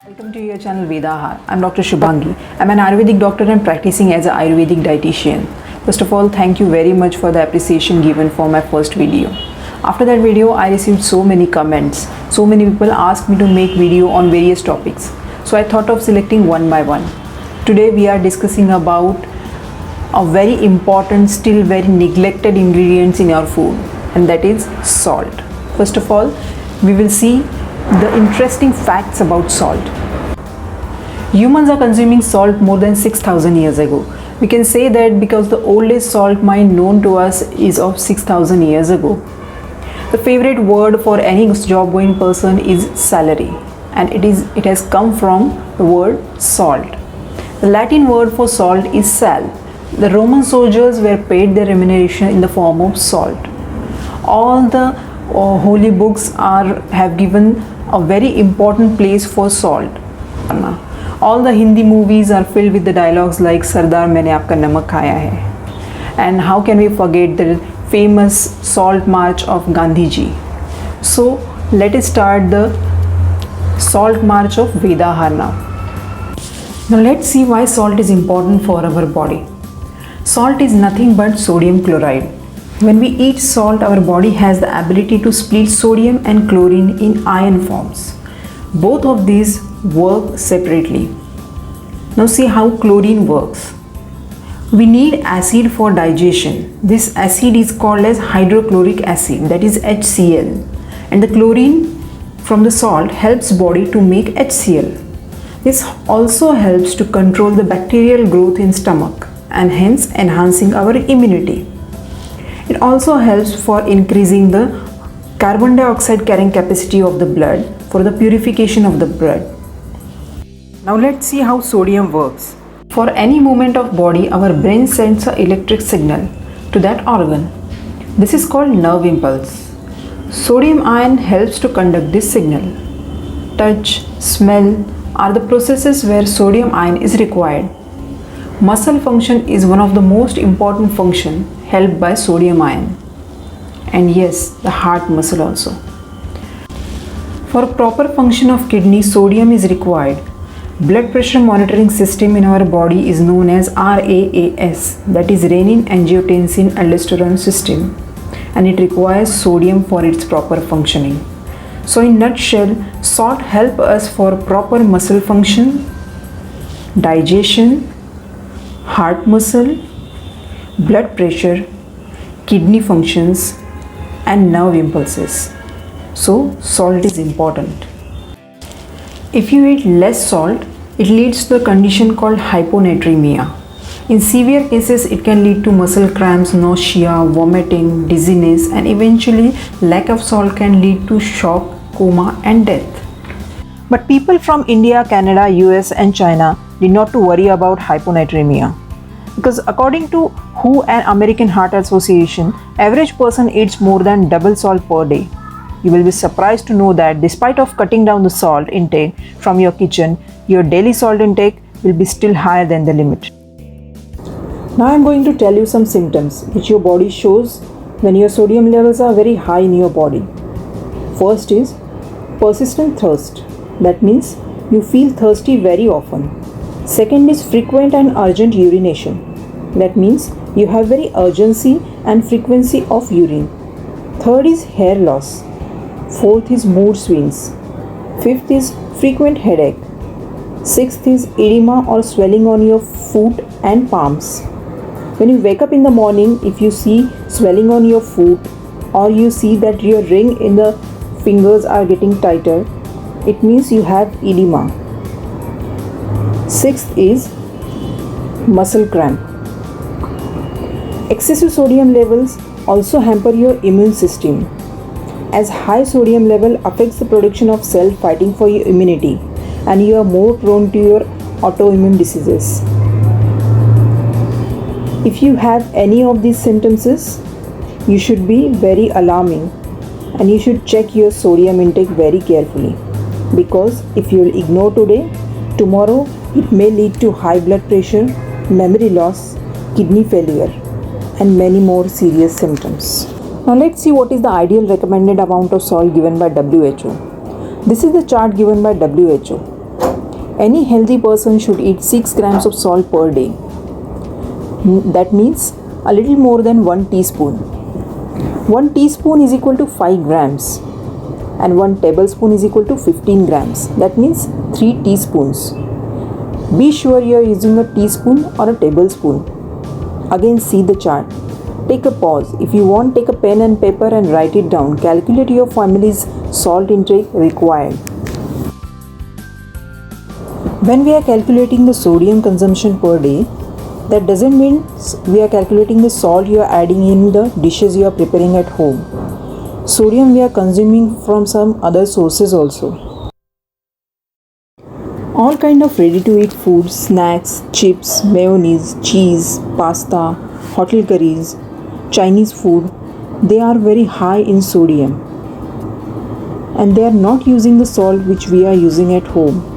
Welcome to your channel Vedahar. I'm Dr. Shubhangi. I'm an Ayurvedic doctor and practicing as an Ayurvedic dietitian. First of all, thank you very much for the appreciation given for my first video. After that video, I received so many comments. So many people asked me to make video on various topics. So I thought of selecting one by one. Today we are discussing about a very important, still very neglected ingredients in our food, and that is salt. First of all, we will see the interesting facts about salt. Humans are consuming salt more than 6,000 years ago. We can say that because the oldest salt mine known to us is of 6,000 years ago. The favorite word for any job going person is salary, and it has come from the word salt. The Latin word for salt is sal. The Roman soldiers were paid their remuneration in the form of salt. All the holy books have given a very important place for salt. All the Hindi movies are filled with the dialogues like Sardar maine aapka namak khaya hai. And how can we forget the famous salt march of Gandhi ji? So let us start the salt march of Vedahar now. Now let's see why salt is important for our body. Salt is nothing but sodium chloride. When we eat salt, our body has the ability to split sodium and chlorine in ion forms. Both of these work separately. Now see how chlorine works. We need acid for digestion. This acid is called as hydrochloric acid, that is HCl. And the chlorine from the salt helps body to make HCl. This also helps to control the bacterial growth in stomach and hence enhancing our immunity. It also helps for increasing the carbon dioxide carrying capacity of the blood for the purification of the blood. Now let's see how sodium works. For any movement of body, our brain sends an electric signal to that organ. This is called nerve impulse. Sodium ion helps to conduct this signal. Touch, smell are the processes where sodium ion is required. Muscle function is one of the most important functions helped by sodium ion. And yes, the heart muscle also. For proper function of kidney, sodium is required. Blood pressure monitoring system in our body is known as RAAS, that is renin angiotensin aldosterone system, and it requires sodium for its proper functioning. So in nutshell, salt helps us for proper muscle function, digestion, heart muscle, blood pressure, kidney functions and nerve impulses. So salt is important. If you eat less salt, it leads to a condition called hyponatremia. In severe cases, it can lead to muscle cramps, nausea, vomiting, dizziness, and eventually lack of salt can lead to shock, coma and death. But people from India, Canada, US and China need not to worry about hyponatremia, because according to WHO and American Heart Association, average person eats more than double salt per day. You will be surprised to know that despite of cutting down the salt intake from your kitchen, your daily salt intake will be still higher than the limit. Now I am going to tell you some symptoms which your body shows when your sodium levels are very high in your body. First is persistent thirst. That means you feel thirsty very often. Second is frequent and urgent urination. That means you have very urgency and frequency of urine. Third is hair loss. Fourth is mood swings. Fifth is frequent headache. Sixth is edema or swelling on your foot and palms. When you wake up in the morning, if you see swelling on your foot or you see that your ring in the fingers are getting tighter, it means you have edema. Sixth is muscle cramp. Excessive sodium levels also hamper your immune system, as high sodium level affects the production of cell fighting for your immunity and you are more prone to your autoimmune diseases. If you have any of these symptoms, you should be very alarming and you should check your sodium intake very carefully, because if you will ignore today, tomorrow it may lead to high blood pressure, memory loss, kidney failure and many more serious symptoms. Now let's see what is the ideal recommended amount of salt given by WHO. This is the chart given by WHO. Any healthy person should eat 6 grams of salt per day. That means a little more than 1 teaspoon. 1 teaspoon is equal to 5 grams and 1 tablespoon is equal to 15 grams. That means 3 teaspoons. Be sure you are using a teaspoon or a tablespoon. Again, see the chart. Take a pause. If you want, take a pen and paper and write it down. Calculate your family's salt intake required. When we are calculating the sodium consumption per day, that doesn't mean we are calculating the salt you are adding in the dishes you are preparing at home. Sodium we are consuming from some other sources also. All kind of ready-to-eat foods, snacks, chips, mayonnaise, cheese, pasta, hotel curries, Chinese food, they are very high in sodium. And they are not using the salt which we are using at home.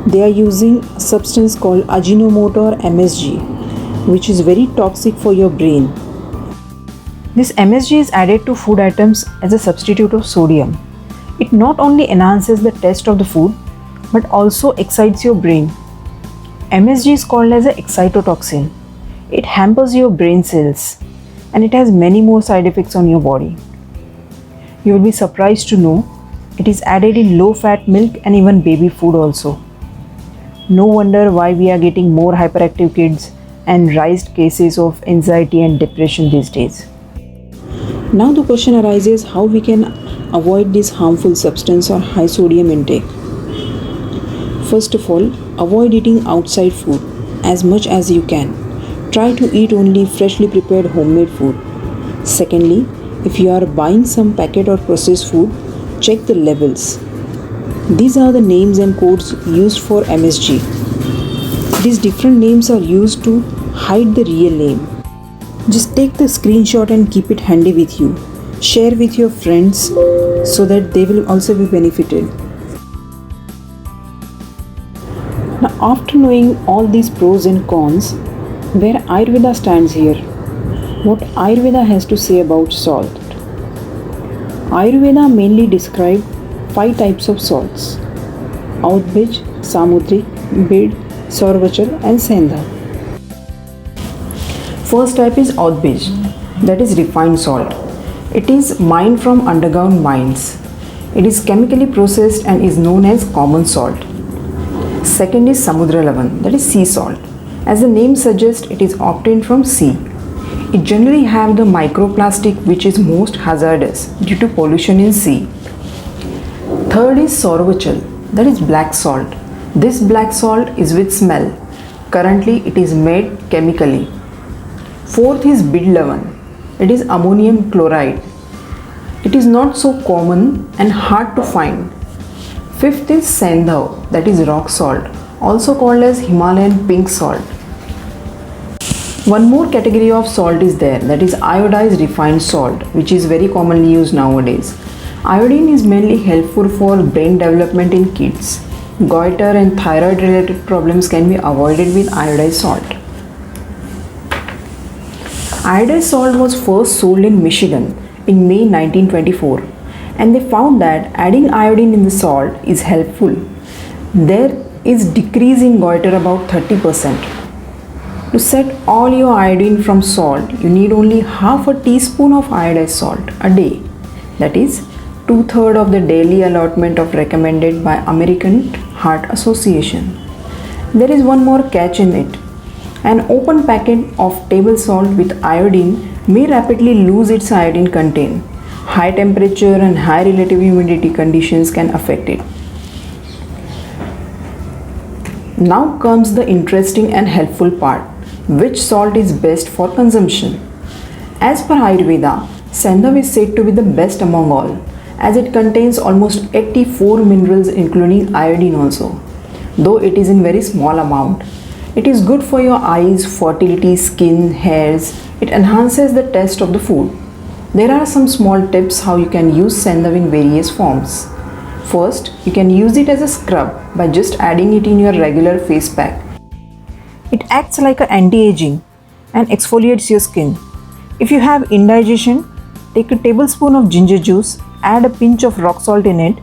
They are using a substance called Ajinomoto or MSG, which is very toxic for your brain. This MSG is added to food items as a substitute of sodium. It not only enhances the taste of the food, but also excites your brain. MSG is called as an excitotoxin. It hampers your brain cells and it has many more side effects on your body. You will be surprised to know it is added in low-fat milk and even baby food also. No wonder why we are getting more hyperactive kids and raised cases of anxiety and depression these days. Now the question arises how we can avoid this harmful substance or high sodium intake. First of all, avoid eating outside food as much as you can. Try to eat only freshly prepared homemade food. Secondly, if you are buying some packet or processed food, check the labels. These are the names and codes used for MSG. These different names are used to hide the real name. Just take the screenshot and keep it handy with you. Share with your friends so that they will also be benefited. Now, after knowing all these pros and cons, where Ayurveda stands here, what Ayurveda has to say about salt. Ayurveda mainly describes 5 types of salts: Audbij, Samudrik, Bid, Saurvachal and Sendha. First type is Audbij, that is refined salt. It is mined from underground mines. It is chemically processed and is known as common salt. Second is Samudra Lavan, that is sea salt. As the name suggests, it is obtained from sea. It generally have the microplastic which is most hazardous due to pollution in sea. Third is Saurvachal, that is black salt. This black salt is with smell. Currently it is made chemically. Fourth is Bid Lavan, it is ammonium chloride. It is not so common and hard to find. Fifth is Sendha, that is rock salt, also called as Himalayan pink salt. One more category of salt is there, that is iodized refined salt, which is very commonly used nowadays. Iodine is mainly helpful for brain development in kids. Goiter and thyroid related problems can be avoided with iodized salt. Iodized salt was first sold in Michigan in May 1924, and they found that adding iodine in the salt is helpful. There is decrease in goiter about 30%. To set all your iodine from salt, you need only half a teaspoon of iodized salt a day. That is 2/3 of the daily allotment of recommended by American Heart Association. There is one more catch in it. An open packet of table salt with iodine may rapidly lose its iodine content. High temperature and high relative humidity conditions can affect it. Now comes the interesting and helpful part. Which salt is best for consumption? As per Ayurveda, Sendha is said to be the best among all, as it contains almost 84 minerals including iodine also, though it is in very small amount. It is good for your eyes, fertility, skin, hairs. It enhances the taste of the food. There are some small tips how you can use Sendha in various forms. First, you can use it as a scrub by just adding it in your regular face pack. It acts like an anti-aging and exfoliates your skin. If you have indigestion, take a tablespoon of ginger juice, add a pinch of rock salt in it,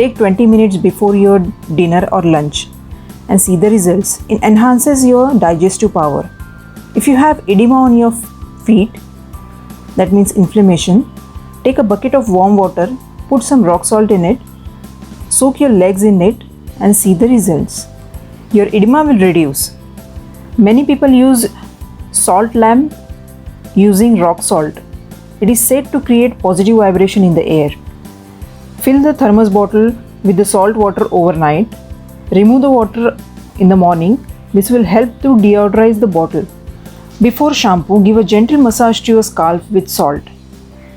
Take 20 minutes before your dinner or lunch and see the results. It enhances your digestive power. If you have edema on your feet, that means inflammation, take a bucket of warm water, put some rock salt in it, soak your legs in it and see the results. Your edema will reduce. Many people use salt lamp using rock salt. It is said to create positive vibration in the air. Fill the thermos bottle with the salt water overnight. Remove the water in the morning. This will help to deodorize the bottle. Before shampoo, give a gentle massage to your scalp with salt.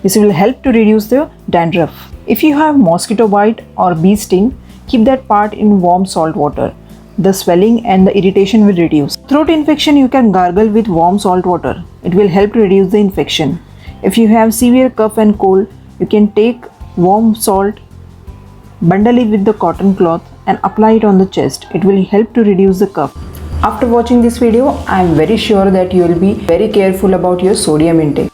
This will help to reduce the dandruff. If you have mosquito bite or bee sting, keep that part in warm salt water. The swelling and the irritation will reduce. Throat infection, you can gargle with warm salt water. It will help to reduce the infection. If you have severe cough and cold, you can take warm salt, bundle it with the cotton cloth and apply it on the chest. It will help to reduce the cough. After watching this video, I am very sure that you will be very careful about your sodium intake.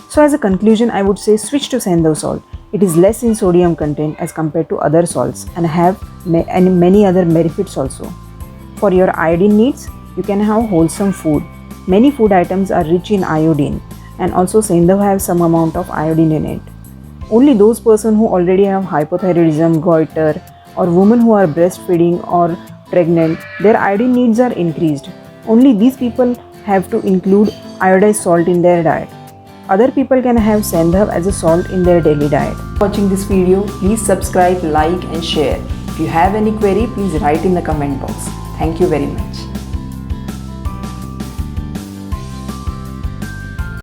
So as a conclusion, I would say switch to Sendhav salt. It is less in sodium content as compared to other salts and have many other benefits also. For your iodine needs, you can have wholesome food. Many food items are rich in iodine and also Sendhav have some amount of iodine in it. Only those persons who already have hypothyroidism, goiter or women who are breastfeeding or pregnant, their iodine needs are increased. Only these people have to include iodized salt in their diet. Other people can have Sendhav as a salt in their daily diet. Watching this video, please subscribe, like and share. If you have any query, please write in the comment box. Thank you very much.